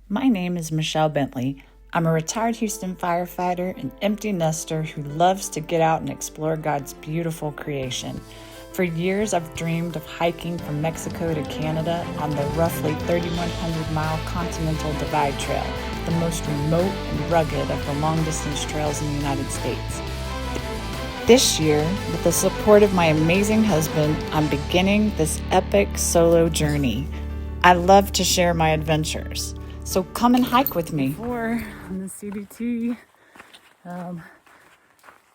My name is Michelle Bentley. I'm a retired Houston firefighter and empty nester who loves to get out and explore God's beautiful creation. For years, I've dreamed of hiking from Mexico to Canada on the roughly 3,100-mile Continental Divide Trail, the most remote and rugged of the long-distance trails in the United States. This year, with the support of my amazing husband, I'm beginning this epic solo journey. I love to share my adventures, so come and hike with me. On the CDT,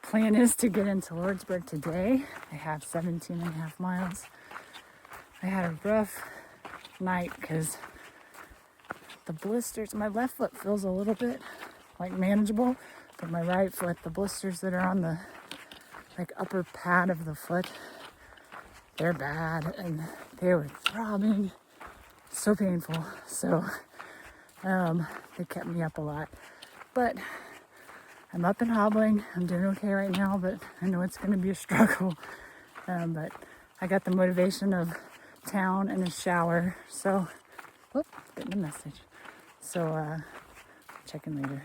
plan is to get into Lordsburg today. I have 17 and a half miles. I had a rough night because the blisters, my left foot feels a little bit like manageable, but my right foot, the blisters that are on the upper pad of the foot, they're bad and they were throbbing, so painful. So they kept me up a lot, but I'm up and hobbling. I'm doing okay right now, but I know it's going to be a struggle. But I got the motivation of town and a shower. So, getting a message. So, check in later.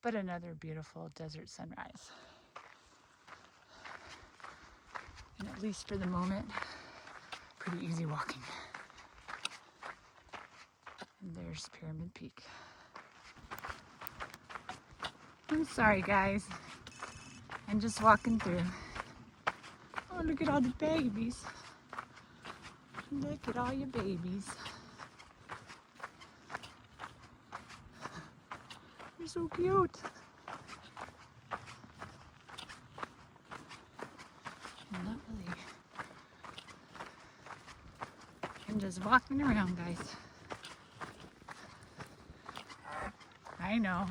But another beautiful desert sunrise. And at least for the moment, pretty easy walking. And there's Pyramid Peak. I'm sorry, guys. I'm just walking through. Oh, look at all the babies. Look at all your babies. You're so cute. Not really. I'm just walking around, guys. I know.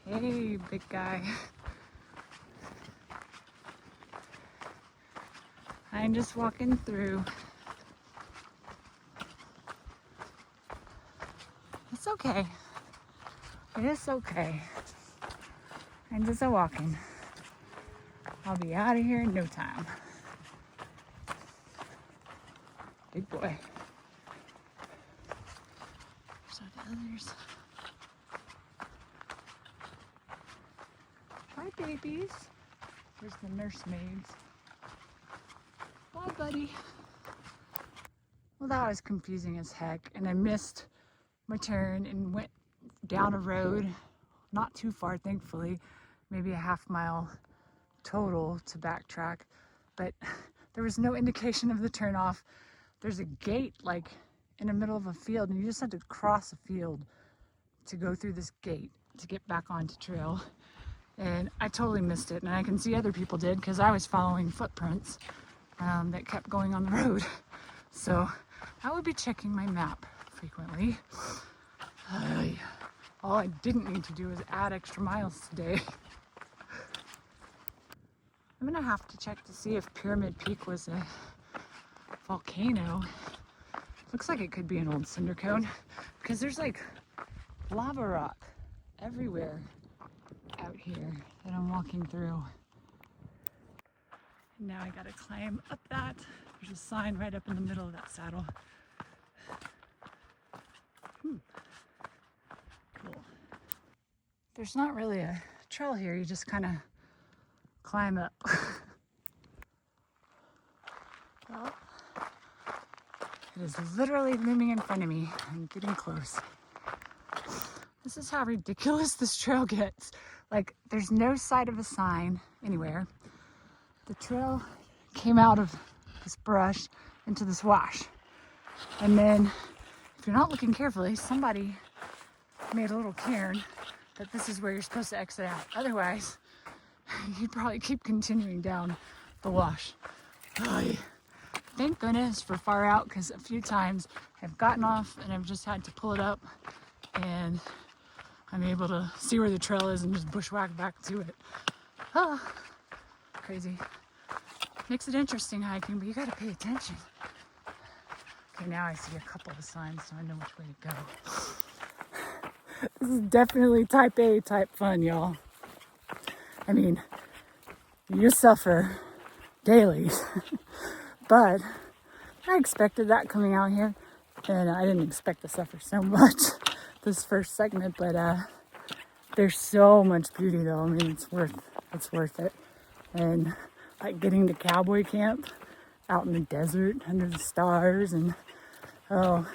Hey, big guy. I'm just walking through. It's okay. It is okay. I'm just walking. I'll be out of here in no time. Big boy. There's all the others. Hi, babies. There's the nursemaids. Bye, buddy. Well, that was confusing as heck, and I missed my turn and went down a road, not too far, thankfully, maybe a half mile total to backtrack, but there was no indication of the turnoff. There's a gate like in the middle of a field, and you just had to cross a field to go through this gate to get back onto trail. And I totally missed it, and I can see other people did because I was following footprints that kept going on the road. So I would be checking my map frequently. All I didn't need to do was add extra miles today. I'm gonna have to check to see if Pyramid Peak was a volcano. Looks like it could be an old cinder cone because there's like lava rock everywhere out here that I'm walking through. And now I gotta climb up that. There's a sign right up in the middle of that saddle. Cool. There's not really a trail here, you just kind of climb up. Well, it is literally looming in front of me. I'm getting close. This is how ridiculous this trail gets. Like, there's no sight of a sign anywhere. The trail came out of this brush into this wash. And then, if you're not looking carefully, somebody made a little cairn that this is where you're supposed to exit out. Otherwise, you'd probably keep continuing down the wash. Thank goodness for far out, because a few times I've gotten off and I've just had to pull it up and I'm able to see where the trail is and just bushwhack back to it. Crazy. Makes it interesting hiking, but you gotta pay attention. Okay, now I see a couple of signs, so I know which way to go. This is definitely type A type fun, y'all. I mean, you suffer daily, But I expected that coming out here, and I didn't expect to suffer so much this first segment, but there's so much beauty though. I mean, it's worth it. And like getting to cowboy camp out in the desert under the stars, and oh,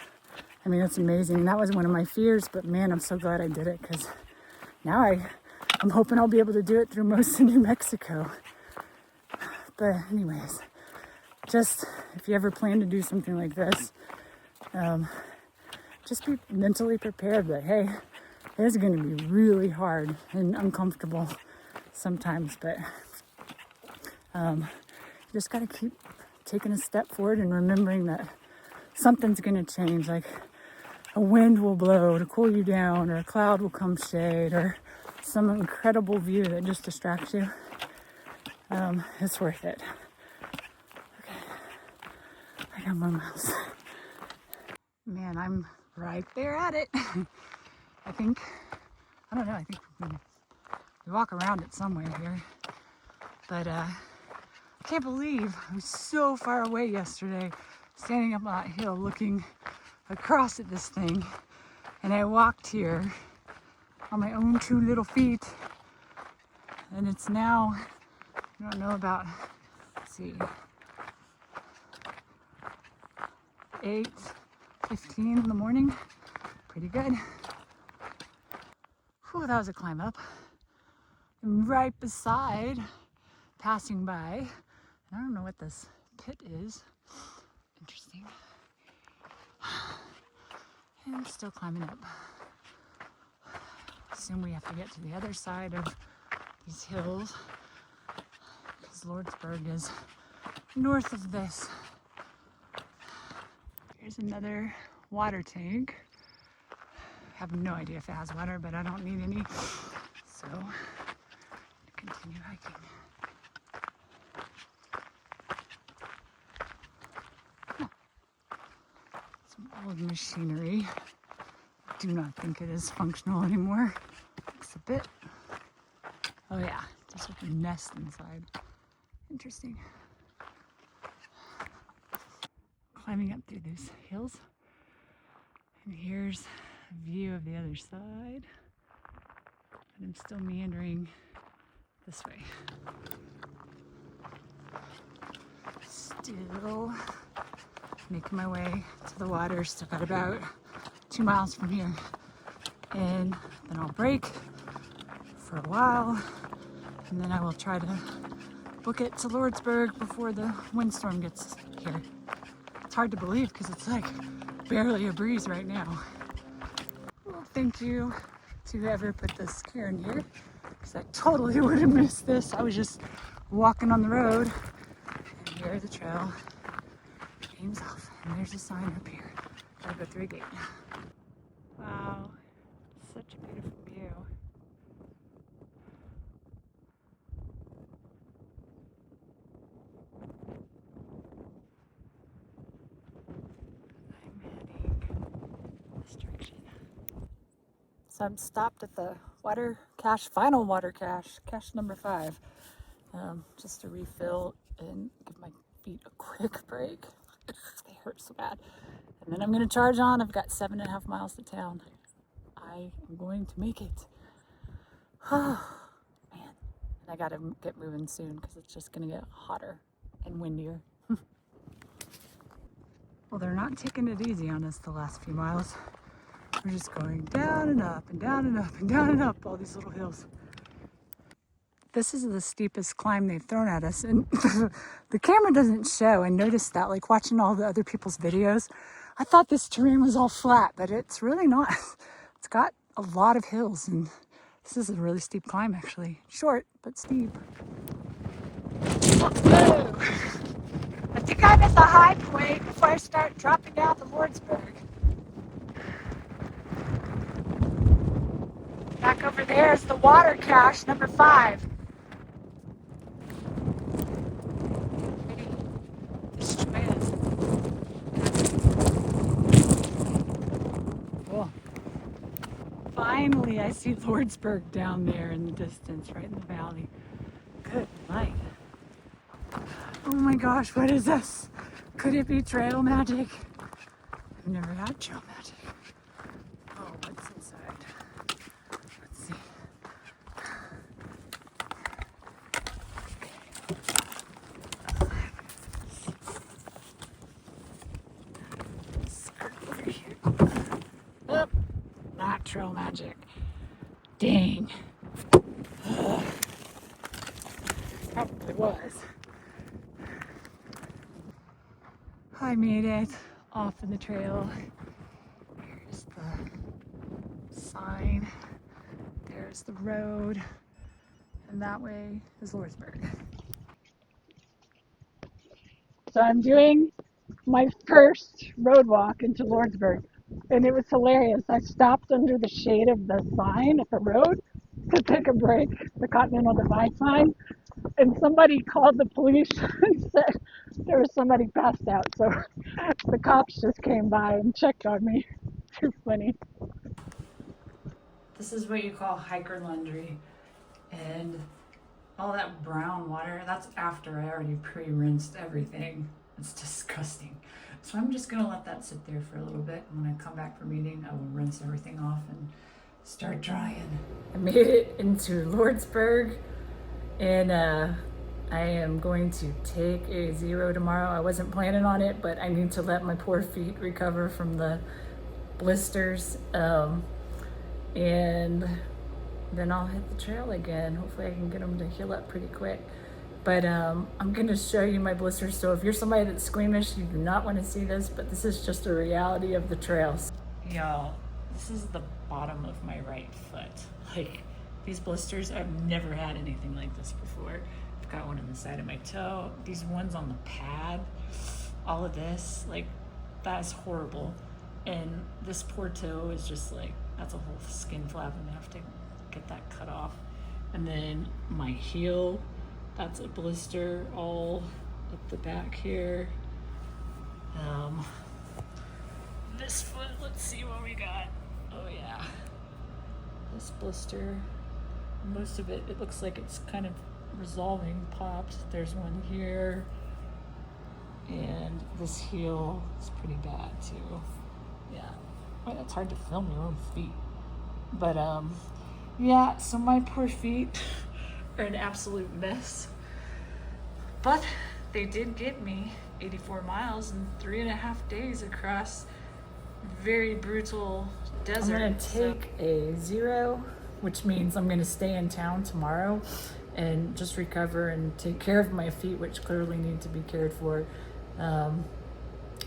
I mean, it's amazing. That was one of my fears, but man, I'm so glad I did it, because now I'm hoping I'll be able to do it through most of New Mexico. But anyways, just if you ever plan to do something like this, just be mentally prepared that, hey, it's going to be really hard and uncomfortable sometimes, but you just got to keep taking a step forward and remembering that something's going to change. Like a wind will blow to cool you down, or a cloud will come shade, or some incredible view that just distracts you. It's worth it. Okay, I got more miles. Man, I'm right there at it. I think we walk around it somewhere here. But I can't believe I was so far away yesterday, standing up on that hill looking across at this thing. And I walked here on my own 2 little feet. And it's now, I don't know, about, let's see, 8:15 in the morning. Pretty good. Whew, that was a climb up. And right beside, passing by, I don't know what this pit is. Interesting. And still climbing up. Soon we have to get to the other side of these hills, because Lordsburg is north of this. Here's another water tank. I have no idea if it has water, but I don't need any, so continue hiking. Oh, some old machinery. Do not think it is functional anymore. Looks a bit. Oh yeah, just with a nest inside. Interesting. Climbing up through these hills. And here's a view of the other side. But I'm still meandering this way. Still making my way to the water. Still got about 2 miles from here. And then I'll break for a while. And then I will try to book it to Lordsburg before the windstorm gets here. It's hard to believe because it's like barely a breeze right now. Well, thank you to whoever put this cairn here, because I totally would have missed this. I was just walking on the road, and here the trail aims off, and there's a sign up here. Gotta go through a gate. Wow, such a beautiful view. So I'm stopped at the water cache, final water cache number 5, just to refill and give my feet a quick break. They hurt so bad. And then I'm gonna charge on. I've got 7.5 miles to town. I am going to make it. Oh, man. And I gotta get moving soon because it's just gonna get hotter and windier. Well, they're not taking it easy on us the last few miles. We're just going down and up and down and up and down and up all these little hills. This is the steepest climb they've thrown at us, and the camera doesn't show. I noticed that, like watching all the other people's videos. I thought this terrain was all flat, but it's really not. It's got a lot of hills, and this is a really steep climb actually. Short, but steep. Whoa. I think I'm at the high point before I start dropping down to Lordsburg. Back over there is the water cache, number 5. This is cool. Finally, I see Lordsburg down there in the distance, right in the valley. Good night. Oh my gosh, what is this? Could it be trail magic? I've never had trail magic. Oh, what's inside? Let's see. Skirt over here. Oh, not trail magic. Dang. Probably was. I made it off of the trail. Here's the sign. There's the road. And that way is Lordsburg. So I'm doing my first road walk into Lordsburg. And it was hilarious. I stopped under the shade of the sign at the road to take a break, the Continental Divide sign. And somebody called the police and said there was somebody passed out. So the cops just came by and checked on me. Too funny. This is what you call hiker laundry. And all that brown water, that's after I already pre-rinsed everything. It's disgusting. So I'm just gonna let that sit there for a little bit. And when I come back from eating, I will rinse everything off and start drying. I made it into Lordsburg, and I am going to take a 0 tomorrow. I wasn't planning on it, but I need to let my poor feet recover from the blisters. And then I'll hit the trail again. Hopefully I can get them to heal up pretty quick. But I'm gonna show you my blisters. So if you're somebody that's squeamish, you do not want to see this, but this is just a reality of the trails. Y'all, this is the bottom of my right foot. Like, these blisters, I've never had anything like this before. I've got one on the side of my toe, these ones on the pad, all of this, like, that is horrible. And this poor toe is just like, that's a whole skin flap, and I have to get that cut off. And then my heel, that's a blister all up the back here. This foot, let's see what we got. Oh yeah, this blister, most of it, it looks like it's kind of resolving, popped. There's one here, and this heel is pretty bad too. Yeah, well, it's hard to film your own feet. But yeah, so my poor feet are an absolute mess. But they did get me 84 miles in 3.5 days across very brutal desert. I'm gonna take a 0, which means I'm gonna stay in town tomorrow and just recover and take care of my feet, which clearly need to be cared for.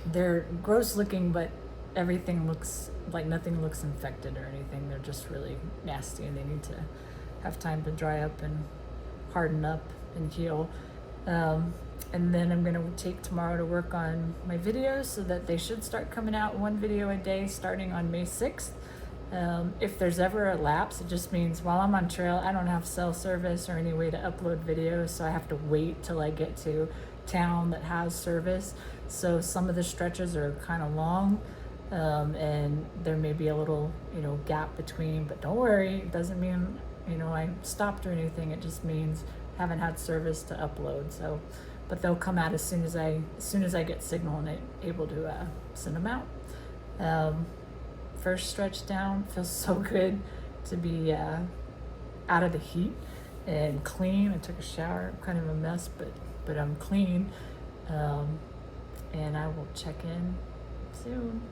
They're gross looking, but everything looks like nothing looks infected or anything. They're just really nasty, and they need to have time to dry up and harden up and heal. And then I'm gonna take tomorrow to work on my videos so that they should start coming out 1 video a day starting on May 6th. If there's ever a lapse, it just means while I'm on trail, I don't have cell service or any way to upload videos, so I have to wait till I get to town that has service. So some of the stretches are kind of long, and there may be a little, gap between, but don't worry, it doesn't mean, I stopped or anything. It just means I haven't had service to upload. So, but they'll come out as soon as I get signal and able to send them out. First stretch down, feels so good to be out of the heat and clean. I took a shower, I'm kind of a mess, but I'm clean. And I will check in soon.